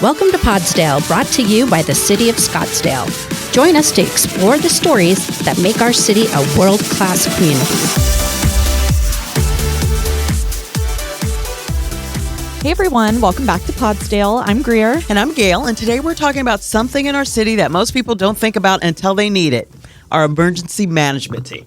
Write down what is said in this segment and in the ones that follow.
Welcome to Podsdale, brought to you by the City of Scottsdale. Join us to explore the stories that make our city a world-class community. Hey everyone, welcome back to Podsdale. I'm Greer. And I'm Gail, and today we're talking about something in our city that most people don't think about until they need it, our emergency management team.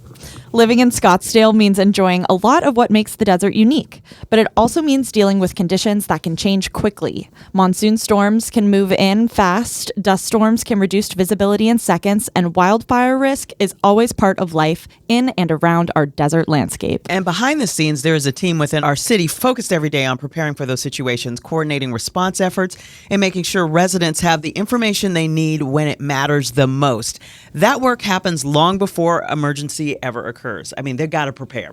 Living in Scottsdale means enjoying a lot of what makes the desert unique, but it also means dealing with conditions that can change quickly. Monsoon storms can move in fast, dust storms can reduce visibility in seconds, and wildfire risk is always part of life in and around our desert landscape. And behind the scenes, there is a team within our city focused every day on preparing for those situations, coordinating response efforts, and making sure residents have the information they need when it matters the most. That work happens long before emergency ever occurs. I mean, they've got to prepare.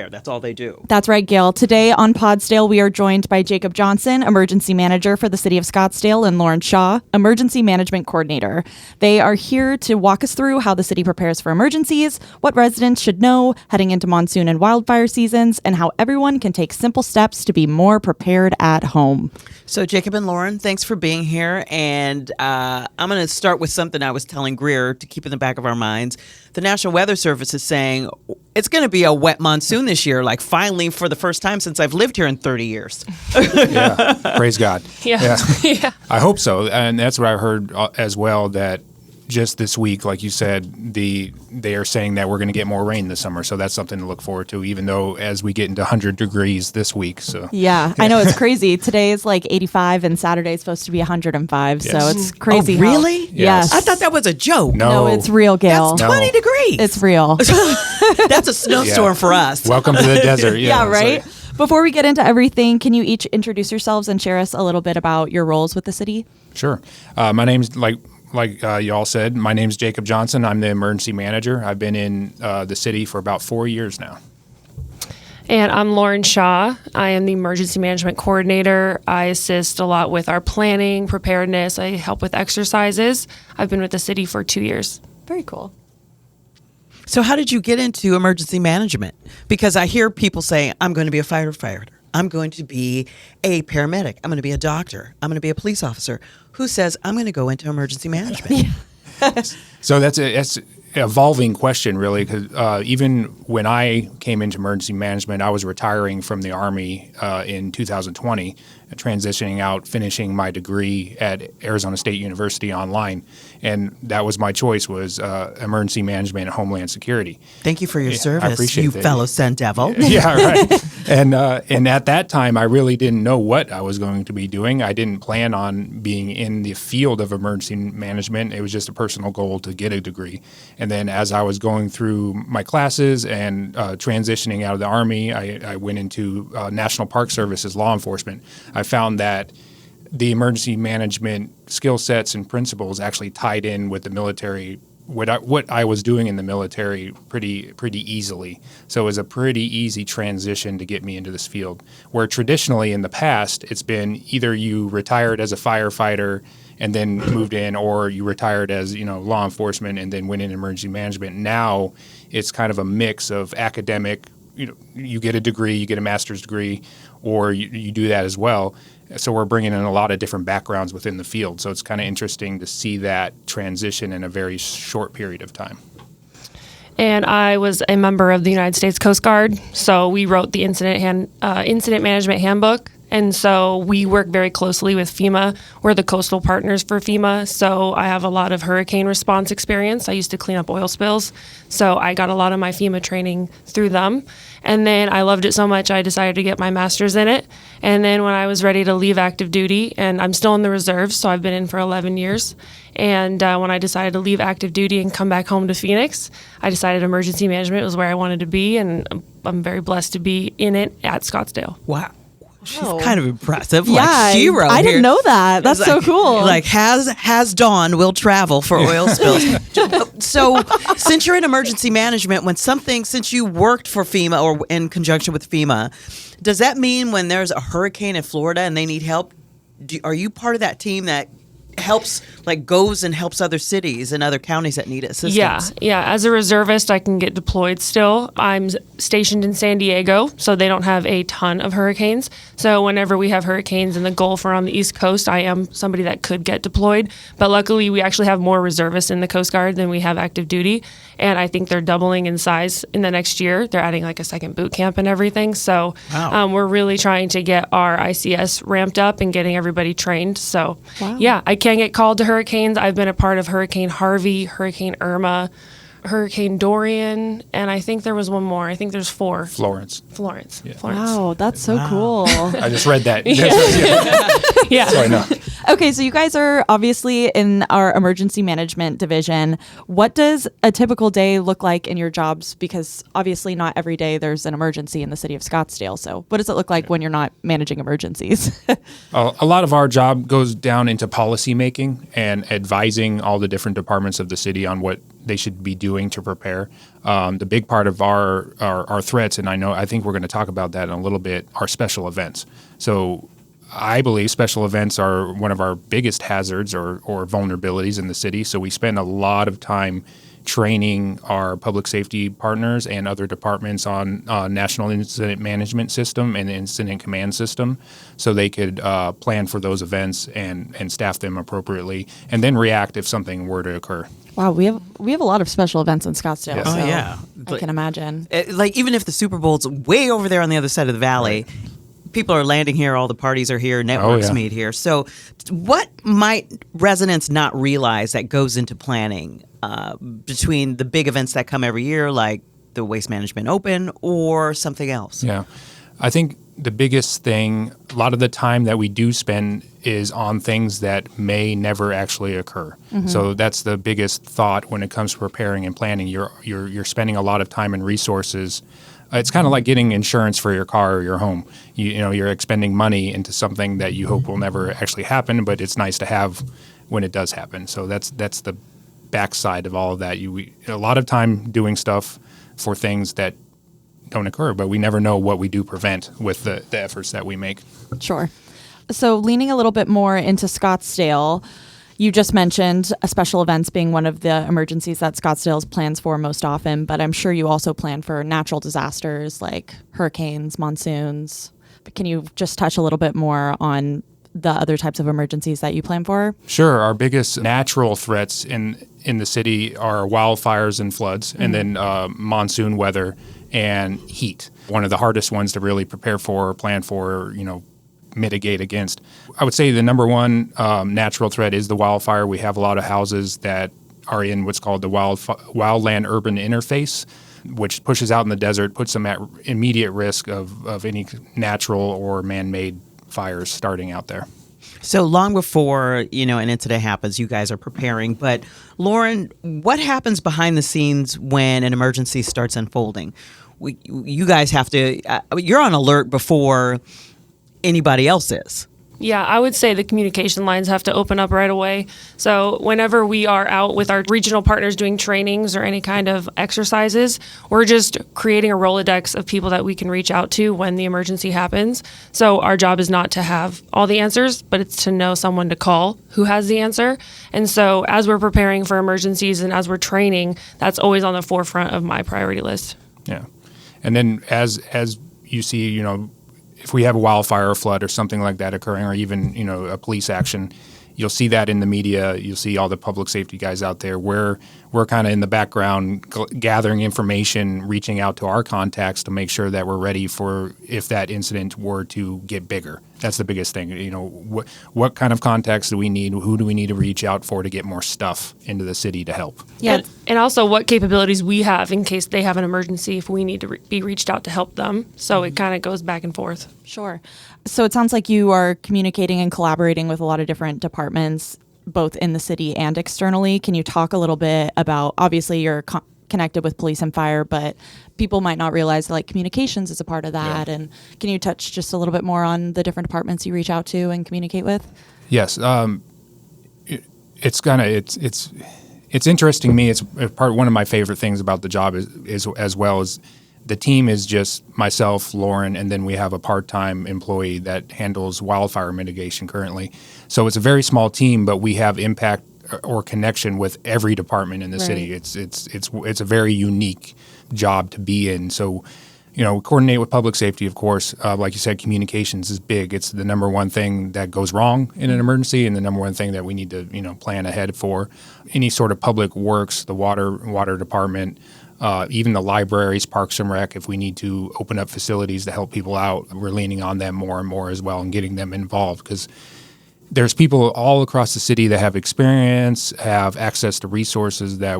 That's all they do. That's right, Gail. Today on Podsdale, we are joined by Jacob Johnson, Emergency Manager for the City of Scottsdale, and Lauren Shaw, Emergency Management Coordinator. They are here to walk us through how the city prepares for emergencies, what residents should know heading into monsoon and wildfire seasons, and how everyone can take simple steps to be more prepared at home. So, Jacob and Lauren, thanks for being here. And I'm going to start with something I was telling Greer to keep in the back of our minds. The National Weather Service is saying it's going to be a wet monsoon this year, like finally for the first time since I've lived here in 30 years. Yeah, praise God. Yeah. I hope so. And that's what I heard as well, that just this week, like you said, they are saying that we're going to get more rain this summer. So that's something to look forward to, even though as we get into 100 degrees this week. So Yeah, I know, it's crazy. Today is like 85 and Saturday is supposed to be 105. Yes. So it's crazy. Oh, really? Yes. I thought that was a joke. No, it's real, Gail. That's 20 degrees. It's real. That's a snowstorm for us. Welcome to the desert. Yeah, right? Before we get into everything, can you each introduce yourselves and share us a little bit about your roles with the city? Sure. My name's like y'all said, my name's Jacob Johnson. I'm the emergency manager. I've been in the city for about 4 years now. And I'm Lauren Shaw. I am the emergency management coordinator. I assist a lot with our planning, preparedness. I help with exercises. I've been with the city for 2 years. Very cool. So how did you get into emergency management? Because I hear people say, I'm going to be a firefighter. I'm going to be a paramedic. I'm going to be a doctor. I'm going to be a police officer. Who says I'm going to go into emergency management? So that's an evolving question, really, because even when I came into emergency management, I was retiring from the Army in 2020, transitioning out, finishing my degree at Arizona State University online. And that was my choice, was emergency management and homeland security. Thank you for your service, I appreciate you that. fellow Sun Devil. Yeah, right. And at that time, I really didn't know what I was going to be doing. I didn't plan on being in the field of emergency management. It was just a personal goal to get a degree. And then as I was going through my classes and transitioning out of the Army, I went into National Park Service's law enforcement. I found that the emergency management skill sets and principles actually tied in with the military, what I was doing in the military pretty easily. So it was a pretty easy transition to get me into this field, where traditionally in the past, it's been either you retired as a firefighter and then moved in, or you retired as law enforcement and then went in emergency management. Now it's kind of a mix of academic, you get a degree, you get a master's degree, or you do that as well. So we're bringing in a lot of different backgrounds within the field. So it's kind of interesting to see that transition in a very short period of time. And I was a member of the United States Coast Guard, so we wrote the incident management handbook. And so we work very closely with FEMA. We're the coastal partners for FEMA, so I have a lot of hurricane response experience. I used to clean up oil spills, so I got a lot of my FEMA training through them. And then I loved it so much, I decided to get my master's in it. And then when I was ready to leave active duty, and I'm still in the reserves, so I've been in for 11 years. And when I decided to leave active duty and come back home to Phoenix, I decided emergency management was where I wanted to be, and I'm very blessed to be in it at Scottsdale. Wow. She's kind of impressive. Yeah, like she wrote I here. didn't know that. That's so cool. Like has dawn will travel for oil spills. So since you're in emergency management, since you worked for FEMA or in conjunction with FEMA, does that mean when there's a hurricane in Florida and they need help, are you part of that team that helps, like goes and helps other cities and other counties that need assistance. Yeah. As a reservist, I can get deployed still. I'm stationed in San Diego, so they don't have a ton of hurricanes. So whenever we have hurricanes in the Gulf or on the East Coast, I am somebody that could get deployed. But luckily, we actually have more reservists in the Coast Guard than we have active duty. And I think they're doubling in size in the next year. They're adding like a second boot camp and everything. So we're really trying to get our ICS ramped up and getting everybody trained. So yeah, I can get called to hurricanes. I've been a part of Hurricane Harvey, Hurricane Irma, Hurricane Dorian, and I think there was one more. I think there's 4. Florence. Florence. Wow, that's so cool. I just read that. Yeah. So I know. Okay, so you guys are obviously in our emergency management division. What does a typical day look like in your jobs? Because obviously not every day there's an emergency in the city of Scottsdale. So what does it look like when you're not managing emergencies? A lot of our job goes down into policy making and advising all the different departments of the city on what they should be doing to prepare. The big part of our threats, and I think we're going to talk about that in a little bit, are special events. So I believe special events are one of our biggest hazards or vulnerabilities in the city. So we spend a lot of time training our public safety partners and other departments on National Incident Management System and Incident Command System, so they could plan for those events and staff them appropriately, and then react if something were to occur. Wow, we have a lot of special events in Scottsdale. Yes. So Oh, yeah. I can imagine. Like even if the Super Bowl's way over there on the other side of the valley, people are landing here, all the parties are here, networks meet here. So what might residents not realize that goes into planning between the big events that come every year, like the Waste Management Open, or something else? Yeah. I think the biggest thing, a lot of the time that we do spend is on things that may never actually occur. Mm-hmm. So that's the biggest thought when it comes to preparing and planning. You're spending a lot of time and resources. It's kind of like getting insurance for your car or your home. You're expending money into something that you hope will never actually happen, but it's nice to have when it does happen. So that's the backside of all of that. A lot of time doing stuff for things that don't occur, but we never know what we do prevent with the efforts that we make. Sure. So leaning a little bit more into Scottsdale, you just mentioned special events being one of the emergencies that Scottsdale plans for most often, but I'm sure you also plan for natural disasters like hurricanes, monsoons. Can you just touch a little bit more on the other types of emergencies that you plan for? Sure. Our biggest natural threats in the city are wildfires and floods, and then monsoon weather and heat. One of the hardest ones to really prepare for, plan for, mitigate against. I would say the number one natural threat is the wildfire. We have a lot of houses that are in what's called the wildland urban interface, which pushes out in the desert, puts them at immediate risk of any natural or man-made fires starting out there. So long before, an incident happens, you guys are preparing. But Lauren, what happens behind the scenes when an emergency starts unfolding? You guys have to, you're on alert before anybody else is. Yeah, I would say the communication lines have to open up right away. So whenever we are out with our regional partners doing trainings or any kind of exercises, we're just creating a Rolodex of people that we can reach out to when the emergency happens. So our job is not to have all the answers, but it's to know someone to call who has the answer. And so as we're preparing for emergencies and as we're training, that's always on the forefront of my priority list. Yeah. And then as you see, if we have a wildfire or flood or something like that occurring, or even, a police action, you'll see that in the media. You'll see all the public safety guys out there. We're kind of in the background gathering information, reaching out to our contacts to make sure that we're ready for if that incident were to get bigger. That's the biggest thing. What kind of contacts do we need? Who do we need to reach out for to get more stuff into the city to help? Yeah. And also what capabilities we have in case they have an emergency if we need to be reached out to help them. So it kind of goes back and forth. Sure. So it sounds like you are communicating and collaborating with a lot of different departments, both in the city and externally. Can you talk a little bit about, obviously you're connected with police and fire, but people might not realize that communications is a part of that. Yeah. And can you touch just a little bit more on the different departments you reach out to and communicate with? Yes. It's interesting to me. It's one of my favorite things about the job is as well as the team is just myself, Lauren, and then we have a part-time employee that handles wildfire mitigation currently. So it's a very small team, but we have impact or connection with every department in the city. It's a very unique job to be in. So, we coordinate with public safety, of course. Like you said, communications is big. It's the number one thing that goes wrong in an emergency, and the number one thing that we need to, plan ahead for. Any sort of public works, the water department, even the libraries, Parks and Rec, if we need to open up facilities to help people out, we're leaning on them more and more as well and getting them involved, because there's people all across the city that have experience, have access to resources that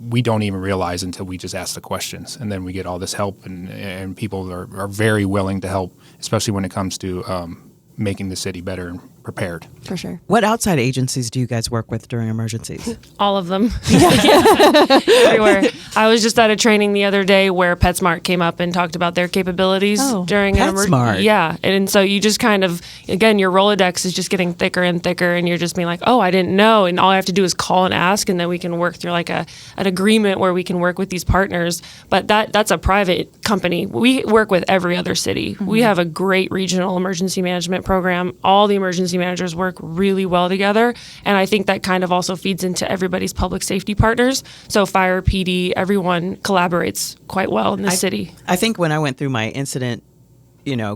we don't even realize until we just ask the questions. And then we get all this help, and people are very willing to help, especially when it comes to making the city better and prepared. For sure. What outside agencies do you guys work with during emergencies? All of them. Everywhere. I was just at a training the other day where PetSmart came up and talked about their capabilities during an emergency. PetSmart. Yeah. And so you just kind of, again, your Rolodex is just getting thicker and thicker, and you're just being like, oh, I didn't know. And all I have to do is call and ask, and then we can work through like an agreement where we can work with these partners. But that's a private company. We work with every other city. Mm-hmm. We have a great regional emergency management program. All the emergency managers work really well together, and I think that kind of also feeds into everybody's public safety partners. So fire, PD, everyone collaborates quite well in the city. I think when I went through my incident,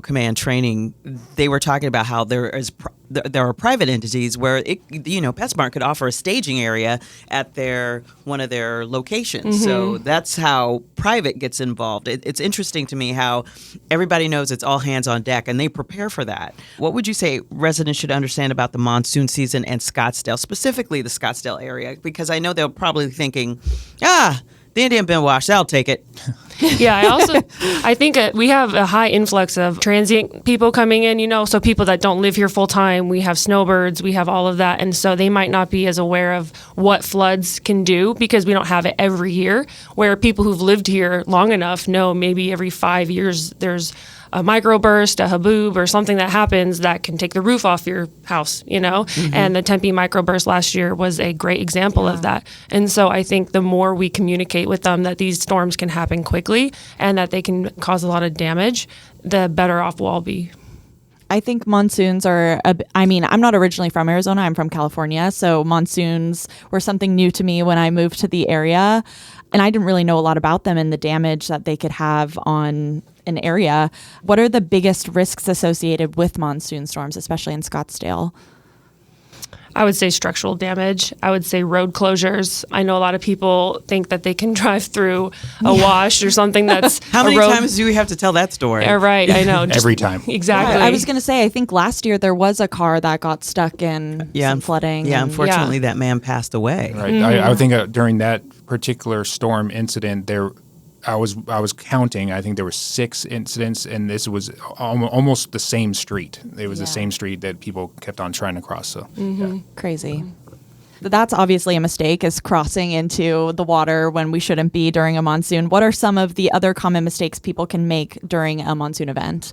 command training, they were talking about how there are private entities where PetSmart could offer a staging area at one of their locations. Mm-hmm. So that's how private gets involved. It's interesting to me how everybody knows it's all hands on deck, and they prepare for that. What would you say residents should understand about the monsoon season and Scottsdale, specifically the Scottsdale area? Because I know they're probably thinking, the Indian bin wash, I'll take it. Yeah, I think we have a high influx of transient people coming in, so people that don't live here full time. We have snowbirds, we have all of that. And so they might not be as aware of what floods can do because we don't have it every year, where people who've lived here long enough know maybe every 5 years there's a microburst, a haboob, or something that happens that can take the roof off your house, Mm-hmm. And the Tempe microburst last year was a great example of that. And so I think the more we communicate with them that these storms can happen quickly and that they can cause a lot of damage, the better off we'll all be. I think monsoons are, I'm not originally from Arizona, I'm from California, so monsoons were something new to me when I moved to the area, and I didn't really know a lot about them and the damage that they could have on an area. What are the biggest risks associated with monsoon storms, especially in Scottsdale? I would say structural damage. I would say road closures. I know a lot of people think that they can drive through a wash or something that's How many times do we have to tell that story? Right, I know. Every time. Exactly. I was going to say, I think last year there was a car that got stuck in some flooding. Yeah, unfortunately that man passed away. Right. Mm-hmm. I think during that particular storm incident, I was counting. I think there were 6 incidents, and this was almost the same street. It was the same street that people kept on trying to cross. So Crazy. That's obviously a mistake, is crossing into the water when we shouldn't be during a monsoon. What are some of the other common mistakes people can make during a monsoon event?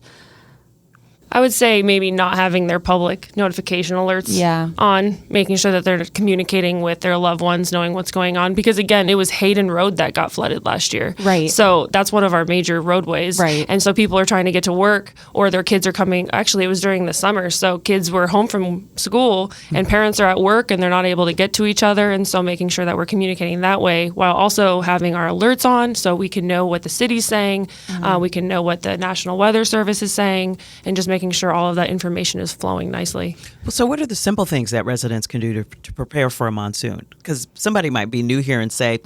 I would say maybe not having their public notification alerts on, making sure that they're communicating with their loved ones, knowing what's going on. Because again, it was Hayden Road that got flooded last year. Right. So that's one of our major roadways. Right. And so people are trying to get to work, or their kids are coming. Actually, it was during the summer. So kids were home from school and parents are at work and they're not able to get to each other. And so making sure that we're communicating that way while also having our alerts on so we can know what the city's saying. Mm-hmm. We can know what the National Weather Service is saying, and just making sure all of that information is flowing nicely. So what are the simple things that residents can do to prepare for a monsoon? Because somebody might be new here and say,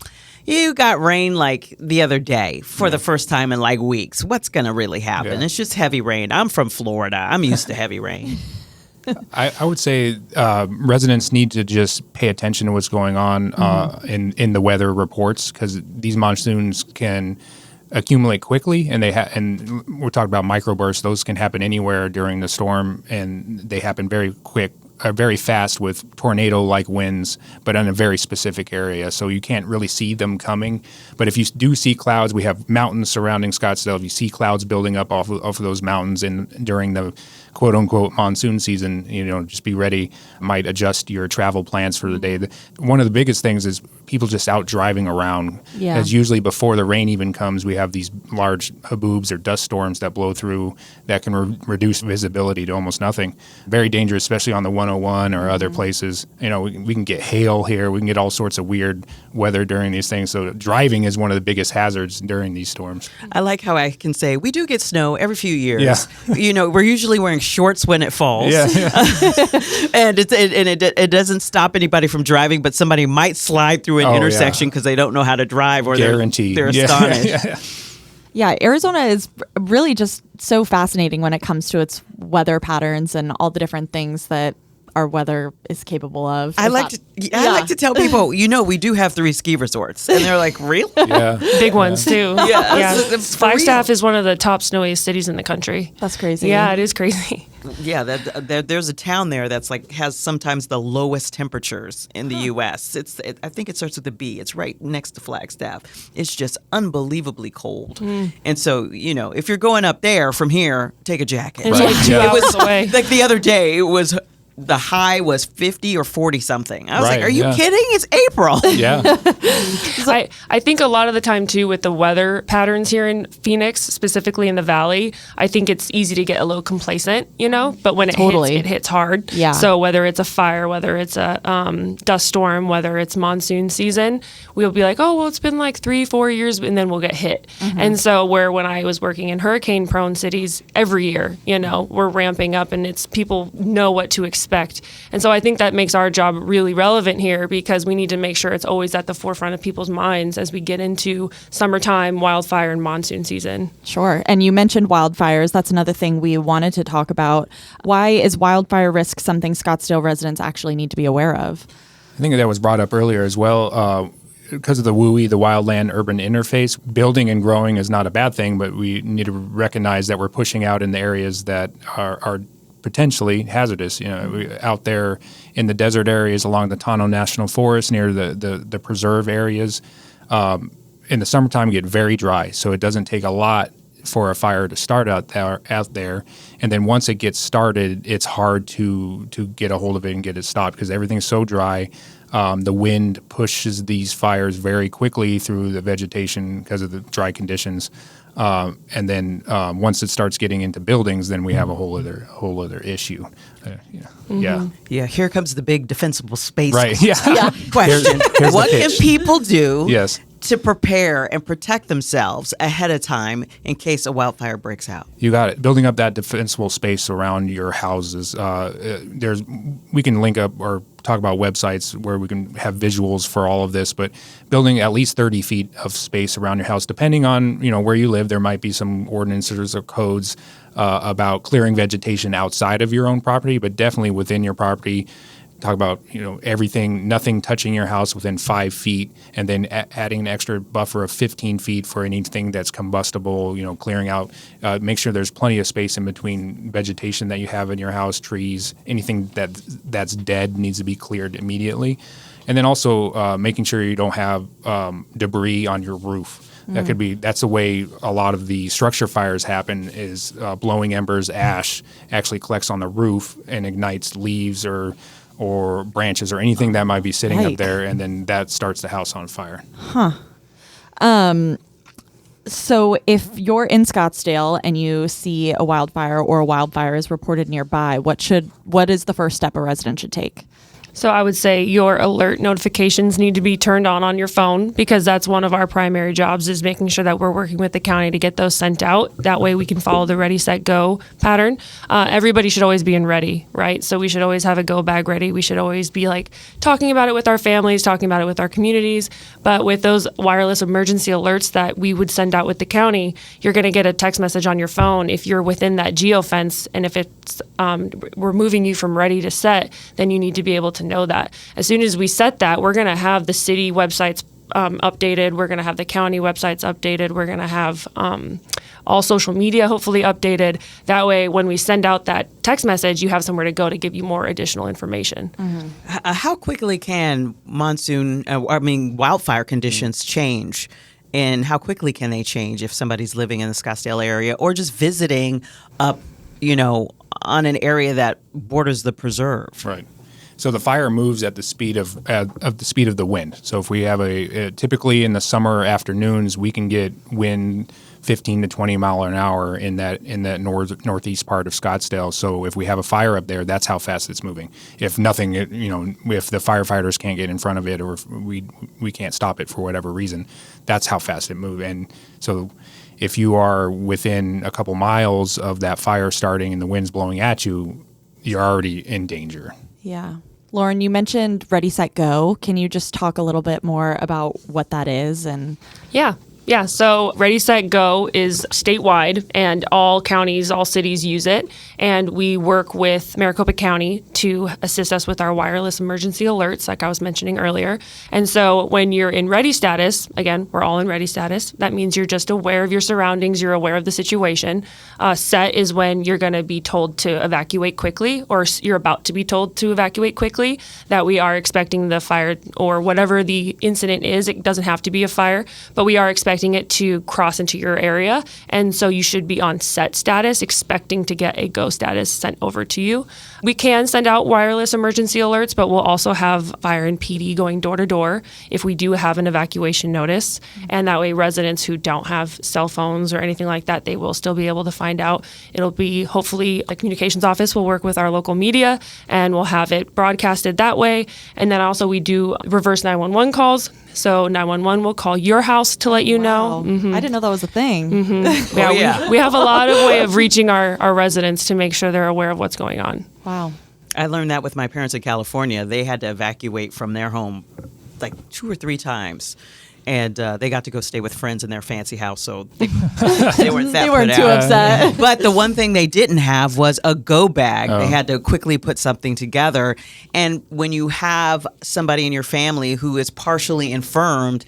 you got rain like the other day for the first time in like weeks. What's going to really happen? Yeah. It's just heavy rain. I'm from Florida. I'm used to heavy rain. I would say residents need to just pay attention to what's going on in the weather reports, because these monsoons can accumulate quickly, and we're talking about microbursts. Those can happen anywhere during the storm, and they happen very quick. are very fast with tornado-like winds, but in a very specific area. So you can't really see them coming. But if you do see clouds, we have mountains surrounding Scottsdale. If you see clouds building up off of those mountains during the quote-unquote monsoon season, just be ready. Might adjust your travel plans for the day. One of the biggest things is people just out driving around. Yeah. As usually before the rain even comes, we have these large haboobs or dust storms that blow through that can reduce visibility to almost nothing. Very dangerous, especially on the 101 or other places. We can get hail here. We can get all sorts of weird weather during these things. So driving is one of the biggest hazards during these storms. I like how I can say we do get snow every few years. Yeah. We're usually wearing shorts when it falls. Yeah. And it doesn't stop anybody from driving, but somebody might slide through an intersection because they don't know how to drive, or Guaranteed. they're astonished. Yeah, Arizona is really just so fascinating when it comes to its weather patterns and all the different things that our weather is capable of. I like to tell people, we do have 3 ski resorts, and they're like, really? Yeah. Big ones too. Yeah. Flagstaff is one of the top snowiest cities in the country. That's crazy. Yeah, it is crazy. Yeah, there's a town there that's has sometimes the lowest temperatures in the U.S. I think it starts with a B. It's right next to Flagstaff. It's just unbelievably cold, and so if you're going up there from here, take a jacket. It's like 2 hours away. Like the other day, the high was 50 or 40 something. I was like, are you kidding? It's April. Yeah. I think a lot of the time, too, with the weather patterns here in Phoenix, specifically in the Valley, I think it's easy to get a little complacent, but when it hits hard. Yeah. So whether it's a fire, whether it's a dust storm, whether it's monsoon season, we'll be like, oh, well, it's been like 3-4 years, and then we'll get hit. And so when I was working in hurricane-prone cities, every year, we're ramping up, and it's people know what to expect. And so I think that makes our job really relevant here, because we need to make sure it's always at the forefront of people's minds as we get into summertime, wildfire, and monsoon season. Sure. And you mentioned wildfires. That's another thing we wanted to talk about. Why is wildfire risk something Scottsdale residents actually need to be aware of? I think that was brought up earlier as well. Because of the WUI, the wildland-urban interface, building and growing is not a bad thing, but we need to recognize that we're pushing out in the areas that are potentially hazardous. Out there in the desert areas along the Tano National Forest, near the preserve areas. In the summertime, we get very dry, so it doesn't take a lot for a fire to start out there. And then once it gets started, it's hard to get a hold of it and get it stopped, because everything's so dry. The wind pushes these fires very quickly through the vegetation because of the dry conditions. And then once it starts getting into buildings, then we have a whole other issue. Yeah. Here comes the big defensible space Here's question. What the can pitch. people do Yes. to prepare and protect themselves ahead of time in case a wildfire breaks out? You got it. Building up that defensible space around your houses. We can link up or talk about websites where we can have visuals for all of this, but building at least 30 feet of space around your house, depending on where you live, there might be some ordinances or codes about clearing vegetation outside of your own property, but definitely within your property. Talk about everything, nothing touching your house within 5 feet, and then adding an extra buffer of 15 feet for anything that's combustible. Clearing out. Make sure there's plenty of space in between vegetation that you have in your house, trees, anything that's dead needs to be cleared immediately, and then also making sure you don't have debris on your roof. That's the way a lot of the structure fires happen, is blowing embers, ash actually collects on the roof and ignites leaves or branches or anything that might be sitting up there, and then that starts the house on fire. So if you're in Scottsdale and you see a wildfire or a wildfire is reported nearby, what is the first step a resident should take? So I would say your alert notifications need to be turned on your phone, because that's one of our primary jobs, is making sure that we're working with the county to get those sent out. That way we can follow the ready, set, go pattern. Everybody should always be in ready, right? So we should always have a go bag ready. We should always be talking about it with our families, talking about it with our communities. But with those wireless emergency alerts that we would send out with the county, you're going to get a text message on your phone if you're within that geofence, and if it's we're moving you from ready to set, then you need to be able to know that. As soon as we set that, we're going to have the city websites updated. We're going to have the county websites updated. We're going to have all social media hopefully updated. That way, when we send out that text message, you have somewhere to go to give you more additional information. How quickly can wildfire conditions change? And how quickly can they change if somebody's living in the Scottsdale area or just visiting up, on an area that borders the preserve? Right. So the fire moves at the speed of the wind. So if we have typically in the summer afternoons, we can get wind 15 to 20 mile an hour in that northeast part of Scottsdale. So if we have a fire up there, that's how fast it's moving. If nothing, if the firefighters can't get in front of it, or if we can't stop it for whatever reason, that's how fast it moves. And so if you are within a couple miles of that fire starting and the wind's blowing at you, you're already in danger. Yeah. Lauren, you mentioned Ready, Set, Go. Can you just talk a little bit more about what that is? And Yeah, so Ready, Set, Go is statewide, and all counties, all cities use it. And we work with Maricopa County to assist us with our wireless emergency alerts, like I was mentioning earlier. And so when you're in ready status, again, we're all in ready status. That means you're just aware of your surroundings, you're aware of the situation. Set is when you're going to be told to evacuate quickly, or you're about to be told to evacuate quickly, that we are expecting the fire or whatever the incident is. It doesn't have to be a fire, but we are expecting it to cross into your area. And so you should be on set status, expecting to get a go status sent over to you. We can send out wireless emergency alerts, but we'll also have fire and PD going door to door if we do have an evacuation notice. And that way residents who don't have cell phones or anything like that, they will still be able to find out. It'll be, hopefully, the communications office will work with our local media and we'll have it broadcasted that way. And then also we do reverse 911 calls. So 911 will call your house to let you know. I didn't know that was a thing. We have a lot of way of reaching our residents to make sure they're aware of what's going on. Wow. I learned that with my parents in California. They had to evacuate from their home like 2 or 3 times. And they got to go stay with friends in their fancy house, so they weren't that They weren't put too out. upset. But the one thing they didn't have was a go bag. They had to quickly put something together. And when you have somebody in your family who is partially infirmed,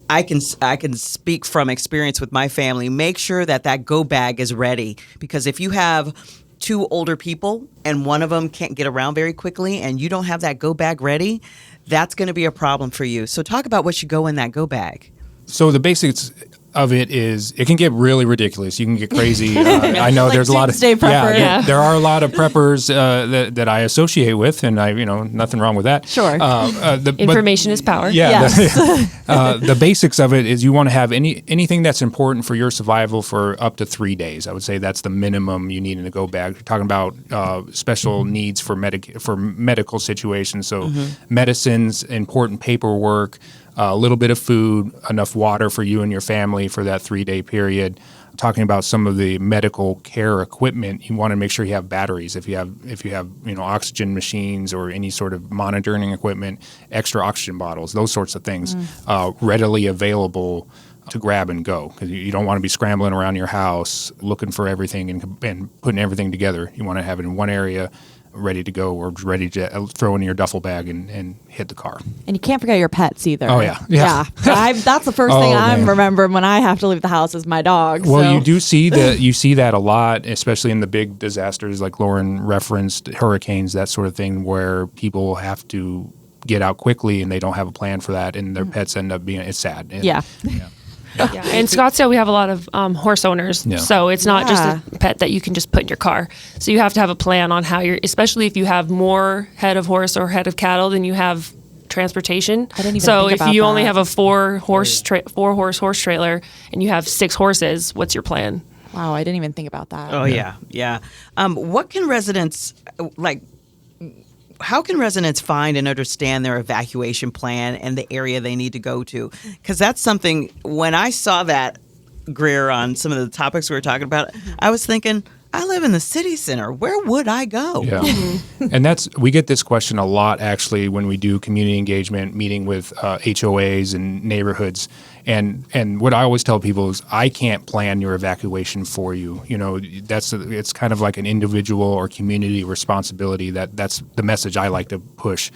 I can speak from experience with my family. Make sure that go bag is ready, because if you have 2 older people and one of them can't get around very quickly and you don't have that go bag ready, that's going to be a problem for you. So talk about what should go in that go bag. So the basics of it is, it can get really ridiculous. You can get crazy. I know Like there's a lot of doomsday prepper. Yeah. There are a lot of preppers that I associate with, and nothing wrong with that. Sure. Information is power. Yeah. Yes. The basics of it is you want to have anything that's important for your survival for up to 3 days. I would say that's the minimum you need in a go bag. We're talking about special needs for medical situations. So medicines, important paperwork, a little bit of food, enough water for you and your family for that 3-day period. Talking about some of the medical care equipment, you want to make sure you have batteries. If you have oxygen machines or any sort of monitoring equipment, extra oxygen bottles, those sorts of things, readily available to grab and go, because you don't want to be scrambling around your house looking for everything and putting everything together. You want to have it in one area, ready to go, or ready to throw in your duffel bag and hit the car. And you can't forget your pets either. Oh, yeah. That's the first thing I'm man. remembering when I have to leave the house is my dog. Well, so. you do see that. You see that a lot, especially in the big disasters like Lauren referenced, hurricanes, that sort of thing, where people have to get out quickly and they don't have a plan for that, and their pets end up being. It's sad. Yeah. Yeah. In Scottsdale, we have a lot of horse owners. Yeah. So it's not just a pet that you can just put in your car. So you have to have a plan on how especially if you have more head of horse or head of cattle than you have transportation. I didn't even so think if you about only that. have a 4-horse horse trailer and you have 6 horses, what's your plan? Wow, I didn't even think about that. Oh, yeah. What can residents, how can residents find and understand their evacuation plan and the area they need to go to? Because that's something, when I saw that, Greer, on some of the topics we were talking about, I was thinking, I live in the city center. Where would I go? Yeah. And we get this question a lot, actually, when we do community engagement, meeting with HOAs and neighborhoods. And what I always tell people is I can't plan your evacuation for you. It's kind of like an individual or community responsibility. That's the message I like to push.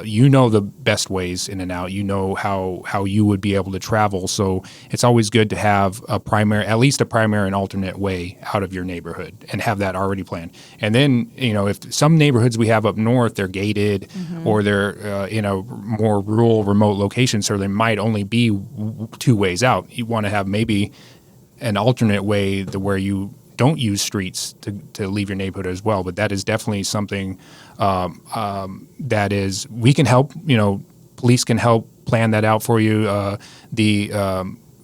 You know the best ways in and out. You know how you would be able to travel. So it's always good to have at least a primary and alternate way out of your neighborhood and have that already planned. And then, if some neighborhoods we have up north, they're gated or they're in a more rural, remote location, so there might only be two ways out. You want to have maybe an alternate way where you don't use streets to leave your neighborhood as well. But that is definitely something we can help. Police can help plan that out for you. The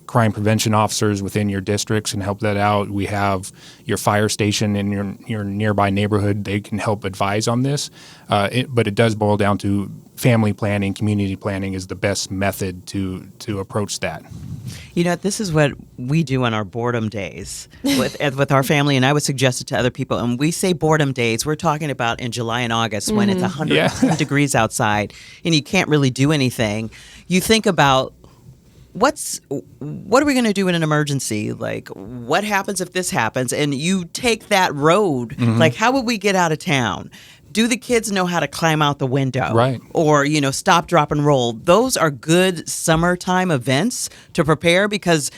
crime prevention officers within your districts can help that out. We have your fire station in your nearby neighborhood. They can help advise on this. But it does boil down to family planning, community planning is the best method to approach that. This is what we do on our boredom days with our family, and I would suggest it to other people. And we say boredom days, we're talking about in July and August when it's 110 degrees outside and you can't really do anything. You think about what are we going to do in an emergency? Like, what happens if this happens? And you take that road. Like, how would we get out of town? Do the kids know how to climb out the window? Right. Or, stop, drop, and roll. Those are good summertime events to prepare because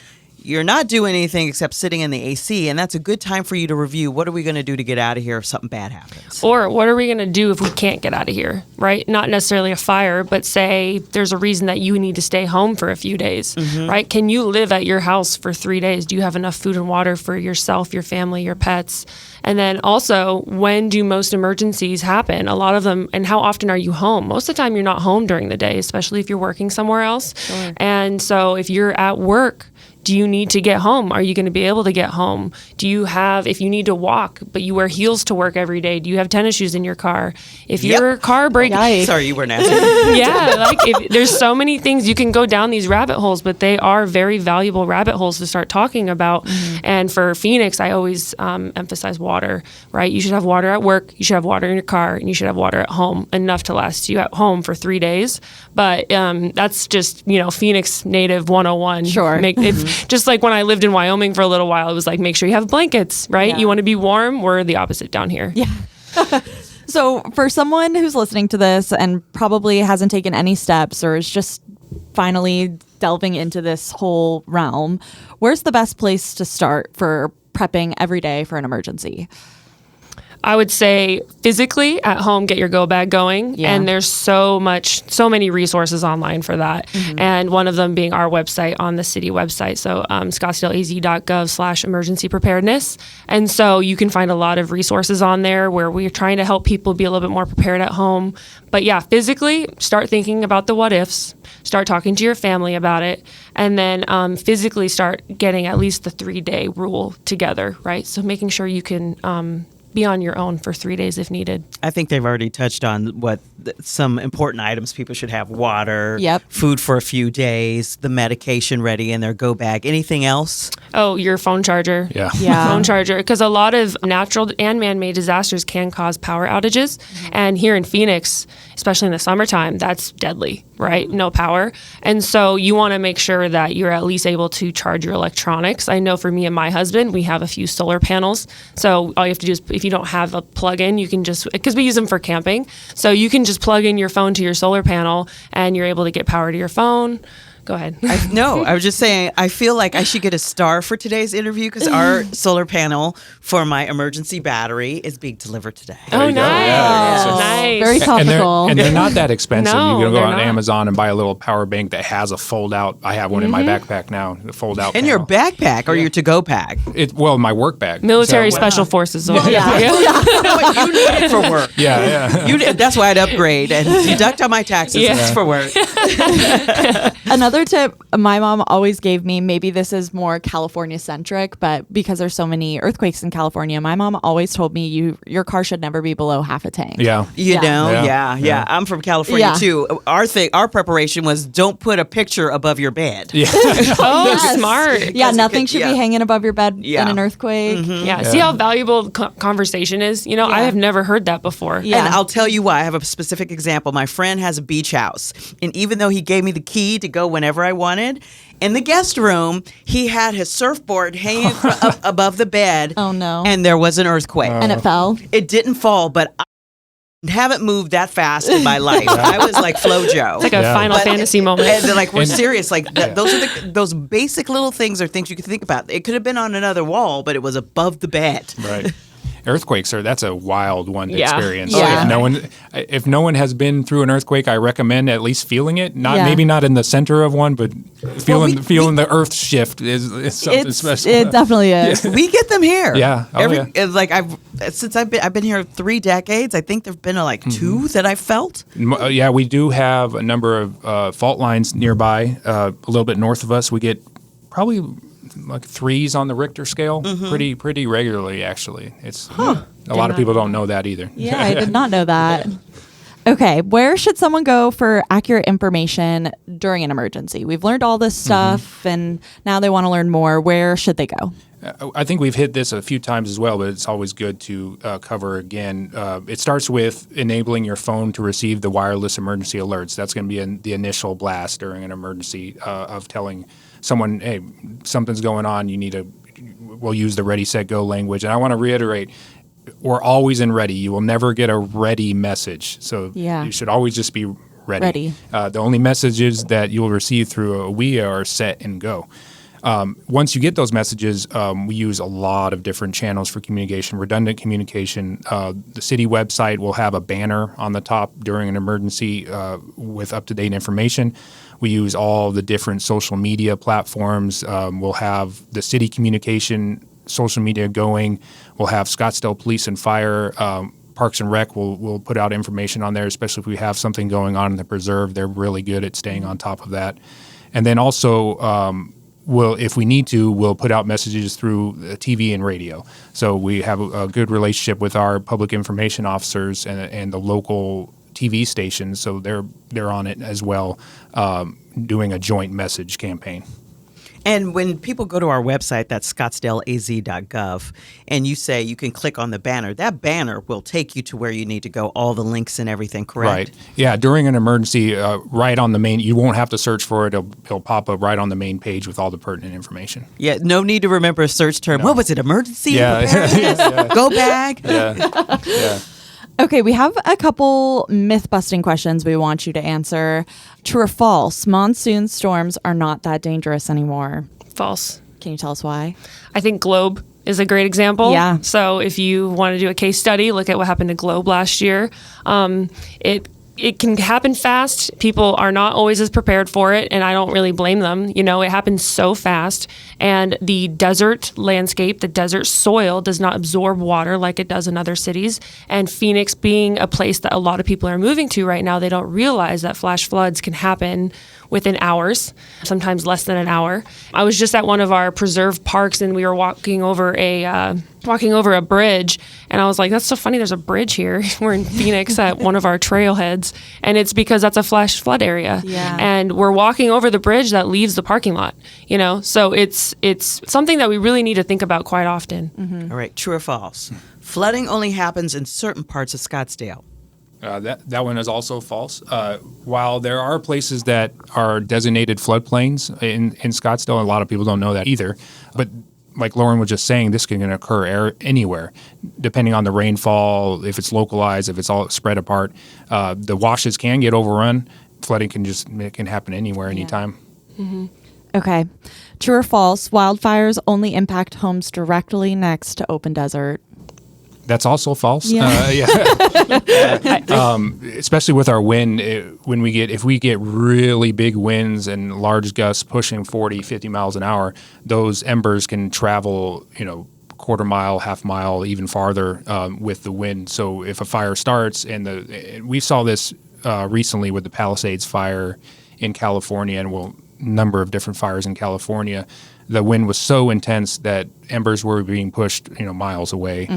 you're not doing anything except sitting in the AC, and that's a good time for you to review what are we going to do to get out of here if something bad happens. Or what are we going to do if we can't get out of here, right? Not necessarily a fire, but say there's a reason that you need to stay home for a few days, right? Can you live at your house for 3 days? Do you have enough food and water for yourself, your family, your pets? And then also, when do most emergencies happen? A lot of them, and how often are you home? Most of the time, you're not home during the day, especially if you're working somewhere else. Sure. And so if you're at work, do you need to get home? Are you going to be able to get home? If you need to walk, but you wear heels to work every day, do you have tennis shoes in your car? If your car breaks... Sorry, you weren't asking. Yeah, there's so many things. You can go down these rabbit holes, but they are very valuable rabbit holes to start talking about. And for Phoenix, I always emphasize water, right? You should have water at work, you should have water in your car, and you should have water at home, enough to last you at home for 3 days. But that's just, Phoenix native 101. Sure. Just like when I lived in Wyoming for a little while, it was like, make sure you have blankets, right? Yeah. You want to be warm. We're the opposite down here. Yeah. So for someone who's listening to this and probably hasn't taken any steps or is just finally delving into this whole realm, where's the best place to start for prepping every day for an emergency? I would say physically at home, get your go bag going. Yeah. And there's so many resources online for that. And one of them being our website on the city website. So scottsdaleaz.gov/emergency preparedness. And so you can find a lot of resources on there where we're trying to help people be a little bit more prepared at home. But yeah, physically start thinking about the what ifs, start talking to your family about it. And then physically start getting at least the 3-day rule together, right? So making sure you can be on your own for 3 days if needed. I think they've already touched on some important items people should have: water, food for a few days, the medication ready in their go bag. Anything else? Oh, your phone charger. Yeah. Phone charger. Because a lot of natural and man-made disasters can cause power outages. And here in Phoenix, especially in the summertime, that's deadly, right? No power. And so you want to make sure that you're at least able to charge your electronics. I know for me and my husband, we have a few solar panels. So all you have to do is, if you don't have a plug-in, you can just, because we use them for camping, so you can just plug in your phone to your solar panel and you're able to get power to your phone. Go ahead. I was just saying, I feel like I should get a star for today's interview because our solar panel for my emergency battery is being delivered today. Oh, nice. Yeah. Nice. Very topical. And they're not that expensive. No, you can go they're on not. Amazon and buy a little power bank that has a fold out. I have one in my backpack now, the fold out. In your backpack or your to-go pack? My work bag. Military Special Forces. You know what? You need it for work. Yeah. That's why I'd upgrade and deduct on my taxes. Yeah. It's for work. Another tip my mom always gave me, maybe this is more California centric, but because there's so many earthquakes in California, my mom always told me your car should never be below half a tank. Yeah. You know, Yeah. I'm from California too. Our preparation was don't put a picture above your bed. Yeah. Oh, smart. Yeah, nothing should be hanging above your bed in an earthquake. Yeah. See how valuable conversation is? I have never heard that before. Yeah. And I'll tell you why. I have a specific example. My friend has a beach house, and even though he gave me the key to go whenever I wanted, In the guest room, he had his surfboard hanging up above the bed. Oh, no. And there was an earthquake. And it fell. It didn't fall, but I haven't moved that fast in my life. I was like FloJo. It's like a Final Fantasy moment. And they're like, we're serious. Like those are those basic little things are things you can think about. It could have been on another wall, but it was above the bed. Right. Earthquakes that's a wild one to Yeah. experience. Yeah. If no one has been through an earthquake, I recommend at least feeling it. Yeah. Maybe not in the center of one, but feeling the earth shift is something special. It definitely is. We get them here. Yeah. Oh, yeah. It's like I've been here 3 decades. I think there've been like 2 that I've felt. Yeah, we do have a number of fault lines nearby. A little bit north of us, we get probably like 3s on the Richter scale pretty regularly, actually. It's a lot of people don't know that either. Yeah, I did not know that. Okay, where should someone go for accurate information during an emergency? We've learned all this stuff, and now they want to learn more. Where should they go? I think we've hit this a few times as well, but it's always good to cover again. It starts with enabling your phone to receive the wireless emergency alerts. That's going to be the initial blast during an emergency of telling someone, hey, something's going on. We'll use the ready, set, go language. And I want to reiterate, we're always in ready. You will never get a ready message. So you should always just be ready. The only messages that you will receive through a WIA are set and go. Once you get those messages, we use a lot of different channels for communication, redundant communication. The city website will have a banner on the top during an emergency with up-to-date information. We use all the different social media platforms. We'll have the city communication social media going. We'll have Scottsdale Police and Fire. Parks and Rec will put out information on there, especially if we have something going on in the preserve. They're really good at staying on top of that. And then also, if we need to, we'll put out messages through TV and radio. So we have a good relationship with our public information officers and the local TV stations. So they're on it as well, doing a joint message campaign. And when people go to our website, that's scottsdaleaz.gov, and you say you can click on the banner, that banner will take you to where you need to go, all the links and everything, correct? Right. Yeah, during an emergency, right on the main, you won't have to search for it. It'll pop up right on the main page with all the pertinent information. Yeah, no need to remember a search term. No. What was it, emergency? Yeah. Go bag? Yeah. Okay, we have a couple myth-busting questions we want you to answer. True or false, monsoon storms are not that dangerous anymore? False. Can you tell us why? I think Globe is a great example. Yeah. So if you want to do a case study, look at what happened to Globe last year. It can happen fast. People are not always as prepared for it, and I don't really blame them. You know, it happens so fast, and the desert landscape, the desert soil does not absorb water like it does in other cities. And Phoenix being a place that a lot of people are moving to right now, they don't realize that flash floods can happen within hours, sometimes less than an hour. I was just at one of our preserve parks, and we were walking over a bridge, and I was like, that's so funny, there's a bridge here. We're in Phoenix at one of our trailheads, and it's because that's a flash flood area. Yeah. And we're walking over the bridge that leaves the parking lot, you know? So it's something that we really need to think about quite often. Mm-hmm. All right, true or false? Flooding only happens in certain parts of Scottsdale. That one is also false. While there are places that are designated floodplains in Scottsdale, a lot of people don't know that either. But like Lauren was just saying, this can occur anywhere, depending on the rainfall, if it's localized, if it's all spread apart. The washes can get overrun. Flooding can happen anywhere, anytime. Mm-hmm. Okay. True or false, wildfires only impact homes directly next to open desert? That's also false. Yeah. Especially with our wind, if we get really big winds and large gusts pushing 40, 50 miles an hour, those embers can travel, quarter mile, half mile, even farther with the wind. So if a fire starts, and we saw this recently with the Palisades fire in California, and number of different fires in California. the wind was so intense that embers were being pushed, miles away,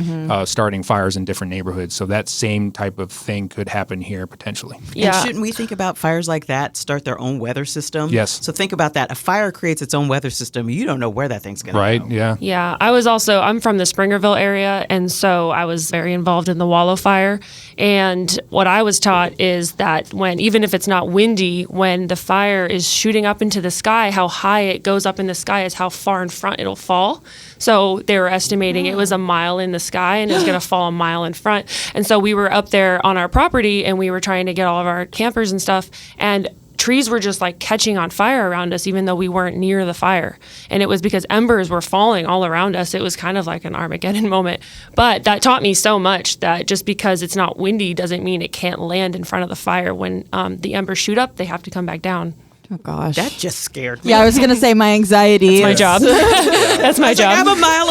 starting fires in different neighborhoods. So that same type of thing could happen here potentially. And shouldn't we think about fires like that start their own weather system? Yes. So think about that. A fire creates its own weather system. You don't know where that thing's going to go. Right, yeah. Yeah, I'm from the Springerville area, and so I was very involved in the Wallow Fire. And what I was taught is that even if it's not windy, when the fire is shooting up into the sky, how high it goes up in the sky is how far in front it'll fall. So they were estimating it was a mile in the sky and it was going to fall a mile in front. And so we were up there on our property and we were trying to get all of our campers and stuff. And trees were just like catching on fire around us, even though we weren't near the fire. And it was because embers were falling all around us. It was kind of like an Armageddon moment. But that taught me so much that just because it's not windy doesn't mean it can't land in front of the fire. When the embers shoot up, they have to come back down. Oh, gosh. That just scared me. Yeah, I was going to say my anxiety. That's my job. That's my job. I'm a mile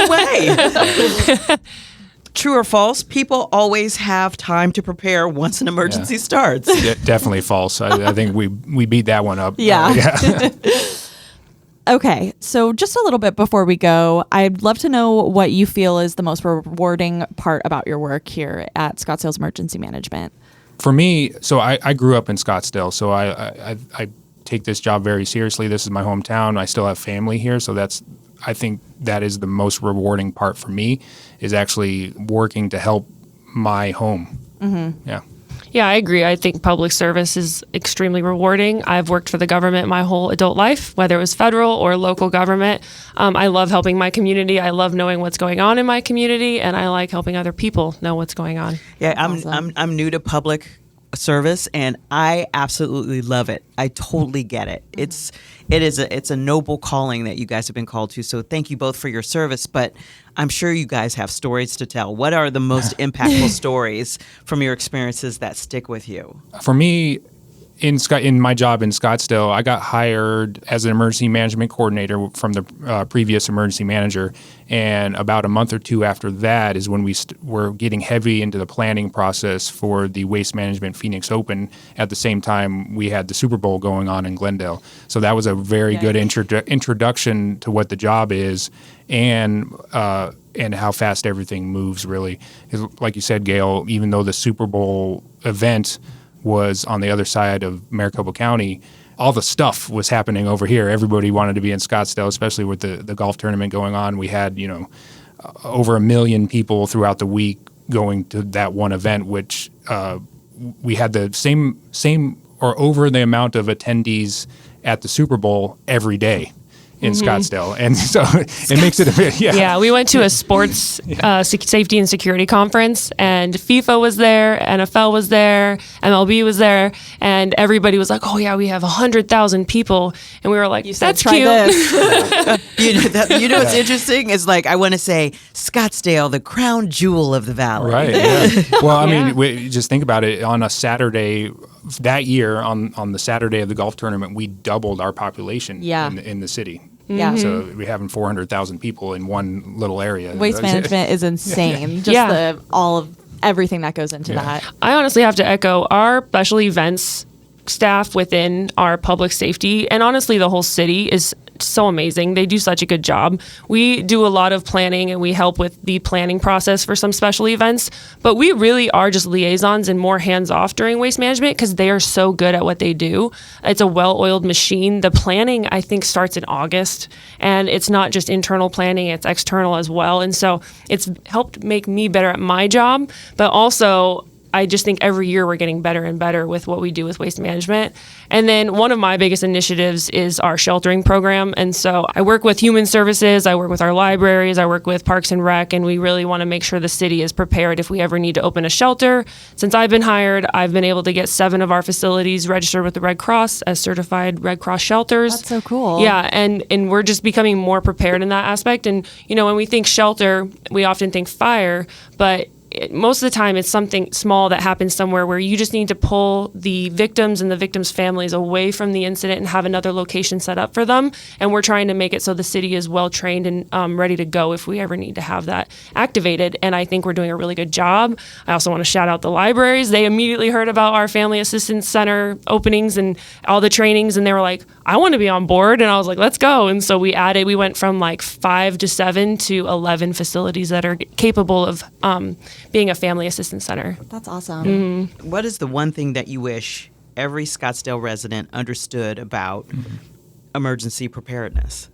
away. True or false? People always have time to prepare once an emergency starts. Definitely false. I think we beat that one up. Yeah. Okay, so just a little bit before we go, I'd love to know what you feel is the most rewarding part about your work here at Scottsdale's Emergency Management. For me, so I grew up in Scottsdale, so I take this job very seriously. This is my hometown. I still have family here, so I think that is the most rewarding part for me, is actually working to help my home. Mm-hmm. Yeah. Yeah, I agree. I think public service is extremely rewarding. I've worked for the government my whole adult life, whether it was federal or local government. I love helping my community. I love knowing what's going on in my community, and I like helping other people know what's going on. Yeah, I'm new to public service, and I absolutely love it. I totally get it. It's a noble calling that you guys have been called to. So thank you both for your service. But I'm sure you guys have stories to tell. What are the most impactful stories from your experiences that stick with you? For me, in my job in Scottsdale, I got hired as an emergency management coordinator from the previous emergency manager. And about a month or two after that is when we were getting heavy into the planning process for the Waste Management Phoenix Open. At the same time, we had the Super Bowl going on in Glendale. So that was a very good introduction to what the job is and how fast everything moves, really. Like you said, Gail, even though the Super Bowl event was on the other side of Maricopa County, all the stuff was happening over here. Everybody wanted to be in Scottsdale, especially with the golf tournament going on. We had, over 1 million people throughout the week going to that one event, which we had the same or over the amount of attendees at the Super Bowl every day in Scottsdale. And so it makes it a bit, Yeah, we went to a sports safety and security conference, and FIFA was there, NFL was there, MLB was there, and everybody was like, oh yeah, we have 100,000 people. And we were like, that's cute. What's interesting is, like, I want to say Scottsdale, the crown jewel of the valley. Right, yeah. Well, I mean, just think about it. On a Saturday that year, on the Saturday of the golf tournament, we doubled our population in the city. Yeah. So we're having 400,000 people in one little area. Waste management is insane. Just all of everything that goes into that. I honestly have to echo our special events staff within our public safety, and honestly the whole city, is so amazing. They do such a good job. We do a lot of planning and we help with the planning process for some special events, but we really are just liaisons and more hands-off during waste management because they are so good at what they do. It's a well-oiled machine. The planning, I think, starts in August, and it's not just internal planning, it's external as well. And so it's helped make me better at my job, but also I just think every year we're getting better and better with what we do with waste management. And then one of my biggest initiatives is our sheltering program. And so I work with Human Services, I work with our libraries, I work with Parks and Rec, and we really want to make sure the city is prepared if we ever need to open a shelter. Since I've been hired, I've been able to get 7 of our facilities registered with the Red Cross as certified Red Cross shelters. That's so cool. Yeah, and we're just becoming more prepared in that aspect. And, when we think shelter, we often think fire, but most of the time it's something small that happens somewhere where you just need to pull the victims and the victims' families away from the incident and have another location set up for them. And we're trying to make it so the city is well trained and ready to go if we ever need to have that activated. And I think we're doing a really good job. I also want to shout out the libraries. They immediately heard about our Family Assistance Center openings and all the trainings, and they were like, I want to be on board. And I was like, let's go. And so we went from like 5 to 7 to 11 facilities that are capable of being a family assistance center. That's awesome. What is the one thing that you wish every Scottsdale resident understood about emergency preparedness?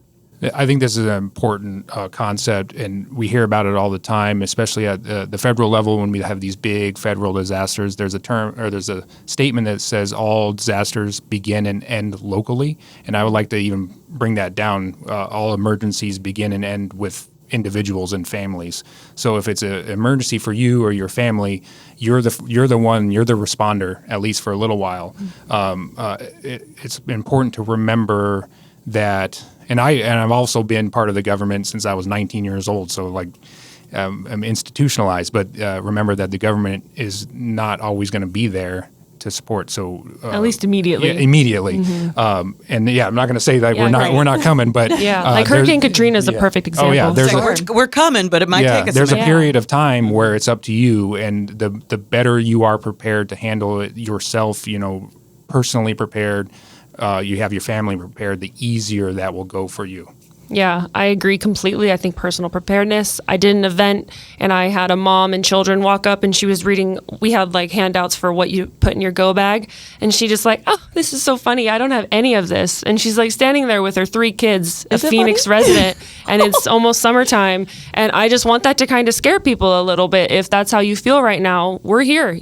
I think this is an important concept, and we hear about it all the time, especially at the federal level when we have these big federal disasters. There's a statement that says all disasters begin and end locally, and I would like to even bring that down. All emergencies begin and end with individuals and families. So if it's an emergency for you or your family, you're the responder, at least for a little while. It's important to remember that. And I've also been part of the government since I was 19 years old, so I'm institutionalized. But remember that the government is not always going to be there to support. So at least immediately. Yeah, immediately. I'm not going to say that we're not coming, but like Hurricane Katrina is a perfect example. Oh yeah, we're coming, but it might take us. There's a period of time where it's up to you, and the better you are prepared to handle it yourself, personally prepared. You have your family prepared, the easier that will go for you. Yeah, I agree completely. I think personal preparedness. I did an event and I had a mom and children walk up and she was reading, we had like handouts for what you put in your go bag. And she just like, oh, this is so funny. I don't have any of this. And she's like standing there with her 3 kids, a Phoenix resident, and it's almost summertime. And I just want that to kind of scare people a little bit. If that's how you feel right now, we're here.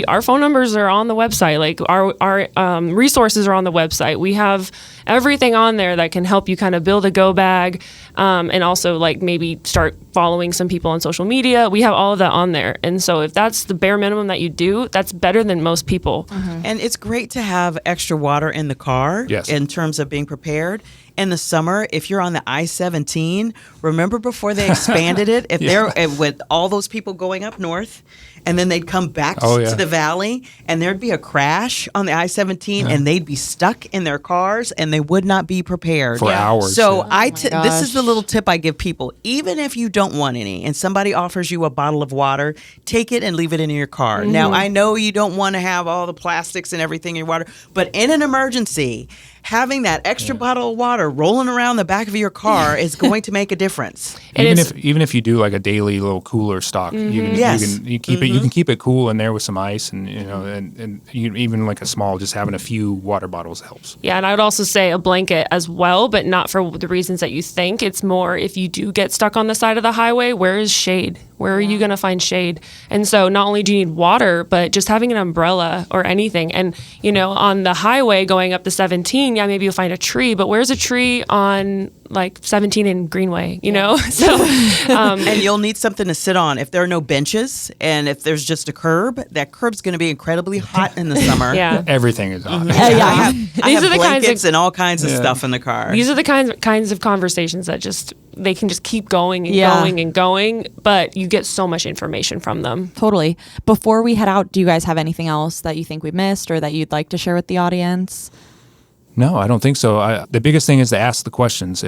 Our phone numbers are on the website. Like our resources are on the website. We have everything on there that can help you kind of build a go bag, and also like maybe start following some people on social media. We have all of that on there. And so if that's the bare minimum that you do, that's better than most people. Mm-hmm. And it's great to have extra water in the car in terms of being prepared. In the summer, if you're on the I-17, remember before they expanded it, if they're with all those people going up north, and then they'd come back to the valley, and there'd be a crash on the I-17, and they'd be stuck in their cars, and they would not be prepared for hours. So this is the little tip I give people: even if you don't want any, and somebody offers you a bottle of water, take it and leave it in your car. Mm-hmm. Now I know you don't want to have all the plastics and everything in your water, but in an emergency, having that extra bottle of water rolling around the back of your car is going to make a difference. Even if you do like a daily little cooler stock, you can keep it cool in there with some ice, and even like a small, just having a few water bottles helps. Yeah, and I would also say a blanket as well, but not for the reasons that you think. It's more if you do get stuck on the side of the highway, where is shade? Where are you going to find shade? And so not only do you need water, but just having an umbrella or anything. And, on the highway going up to 17, maybe you'll find a tree, but where's a tree on like 17 and Greenway, So, and you'll need something to sit on. If there are no benches and if there's just a curb, that curb's going to be incredibly hot in the summer. Yeah. Everything is hot. Mm-hmm. I have blankets and all kinds of stuff in the car. These are the kinds of conversations that they can just keep going and going and going, but you get so much information from them. Totally. Before we head out, do you guys have anything else that you think we missed or that you'd like to share with the audience? No, I don't think so. The biggest thing is to ask the questions.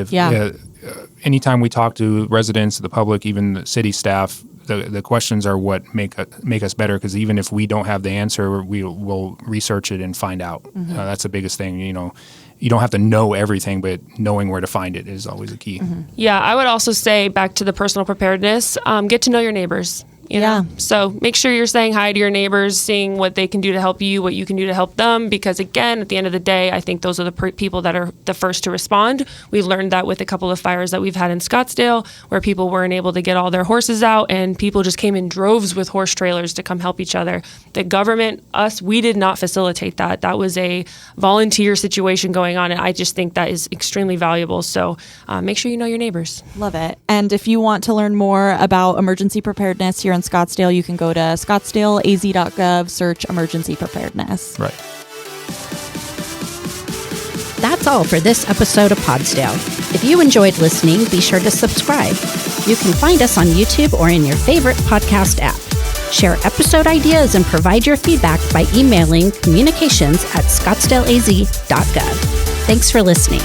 Anytime we talk to residents, the public, even the city staff, the questions are what make us better, because even if we don't have the answer, we will research it and find out. Mm-hmm. That's the biggest thing. You don't have to know everything, but knowing where to find it is always a key. Mm-hmm. Yeah, I would also say, back to the personal preparedness, get to know your neighbors. So make sure you're saying hi to your neighbors, seeing what they can do to help you, what you can do to help them. Because again, at the end of the day, I think those are the people that are the first to respond. We learned that with a couple of fires that we've had in Scottsdale, where people weren't able to get all their horses out, and people just came in droves with horse trailers to come help each other. The government, we did not facilitate that. That was a volunteer situation going on, and I just think that is extremely valuable. So make sure you know your neighbors. Love it. And if you want to learn more about emergency preparedness here in Scottsdale, you can go to scottsdaleaz.gov, search emergency preparedness. Right. That's all for this episode of Podsdale. If you enjoyed listening, be sure to subscribe. You can find us on YouTube or in your favorite podcast app. Share episode ideas and provide your feedback by emailing communications@scottsdaleaz.gov. Thanks for listening.